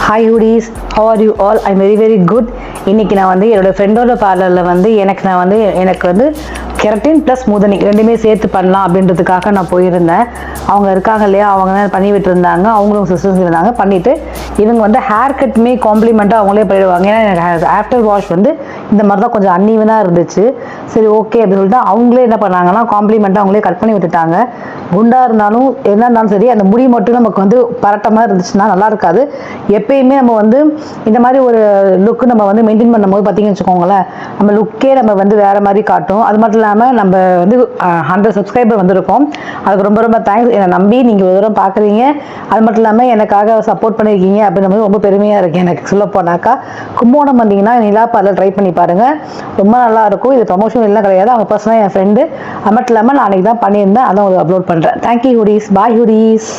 Hi hoodies, how are you all? I very very good. இன்றைக்கி நான் வந்து என்னோடய ஃப்ரெண்டோட பார்லரில் வந்து எனக்கு வந்து கெரட்டின் ப்ளஸ் ஸ்மூதனிங் ரெண்டுமே சேர்த்து பண்ணலாம் அப்படின்றதுக்காக நான் போயிருந்தேன். அவங்க இருக்காங்க இல்லையா, அவங்க தான் பண்ணி விட்டுருந்தாங்க. அவங்களும் சிஸ்டர்ஸ் இருந்தாங்க. பண்ணிவிட்டு இவங்க வந்து ஹேர் கட்டுமே காம்ப்ளிமெண்ட்டாக அவங்களே பண்ணிடுவாங்க. ஏன்னா எனக்கு ஆஃப்டர் வாஷ் வந்து இந்த மாதிரி தான் கொஞ்சம் அன்ஈவனாக இருந்துச்சு. சரி ஓகே அப்படின்னு சொல்லிட்டு அவங்களே என்ன பண்ணாங்கன்னா காம்ப்ளிமெண்ட்டாக அவங்களே கட் பண்ணி விட்டுட்டாங்க. குண்டாக இருந்தாலும் என்ன இருந்தாலும் சரி, அந்த முடி மட்டும் நமக்கு வந்து பரட்டமாக இருந்துச்சுன்னா நல்லா இருக்காது. எப்பயுமே நம்ம வந்து இந்த மாதிரி ஒரு லுக்கு நம்ம வந்து மெயின்டைன் பண்ணும்போது பார்த்தீங்கன்னு வச்சுக்கோங்களேன், நம்ம லுக்கே நம்ம வந்து வேறு மாதிரி காட்டும். அது மட்டும் இல்லாமல் நம்ம வந்து 100 சப்ஸ்கிரைபர் வந்திருக்கோம். அதுக்கு ரொம்ப ரொம்ப தேங்க்ஸ். என்னை நம்பி நீங்கள் ஒரு தூரம் பார்க்குறீங்க. அது மட்டும் இல்லாமல் எனக்காக சப்போர்ட் பண்ணியிருக்கீங்க அப்படின்னும் ரொம்ப பெருமையாக இருக்குது எனக்கு. சொல்ல போனாக்கா கும்போணம் வந்தீங்கன்னா நிலா பார்லர் ட்ரை பண்ணி பாருங்கள், ரொம்ப நல்லாயிருக்கும். இது ப்ரமோஷன் எல்லாம் கிடையாது, அவங்க பர்சனலாக என் ஃப்ரெண்டு. அது மட்டும் இல்லாமல் நான் அன்றைக்கி தான் பண்ணியிருந்தேன், அதான் அப்லோட் பண்ணுறேன். தேங்க்யூ ஹூடிஸ், பாய் ஹூடிஸ்.